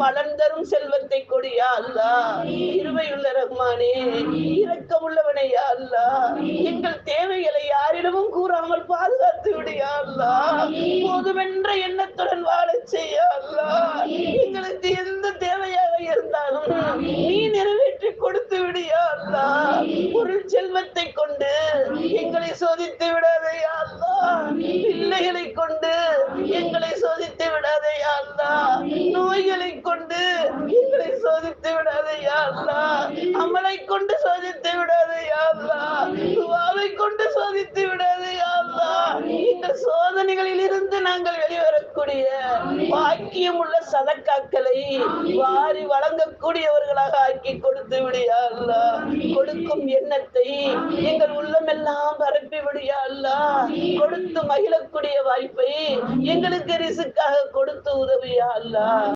பலன் தரும் செல்வத்தை கொடியா அல்லா. கிருபையுள்ள ரஹ்மானே, இரக்கமுள்ளவனே யா அல்லா. எங்கள் தேவைகளை யாரிடமும் கூறாமல் பாதுகாத்து விடியா அல்லா. போதுமென்ற எண்ணத்துடன் வாழச் செய்ய அல்லா. எங்களுக்கு எந்த தேவையாக இருந்தாலும் நீ நிறைவேற்றி கொடுத்து விடியா அல்லா. பொருள் செல்வத்தை கொண்டு எங்களை சோதித்து விடாதே யா அல்லா. பிள்ளைகளை கொண்டு எங்களை சோதித்து விடாதே யா அல்லா. நோய்களை கொண்டு எங்களை சோதித்து விடாதே யா அல்லா. அமலை கொண்டு சோதித்து விடாதே யா அல்லா. துஆவை கொண்டு சோதித்து விடாதே யா அல்லா. இந்த சோதனைகளில் இருந்து நாங்கள் வெளிவரக்கூடிய பாக்கியம் உள்ள சதக்காக்களை வாரி வழங்கக்கூடியவர்களாக ஆக்கி கொடுத்து விடியா அல்லா. கொடுக்கும் எண்ணத்தை எங்கள் உள்ளமெல்லாம் பரப்பி விடியா அல்லா. கொடுத்து மகிழக்கூடிய வாய்ப்பை எங்களுக்கு ரிசுக்காக கொடுத்து உதவியா அல்லா.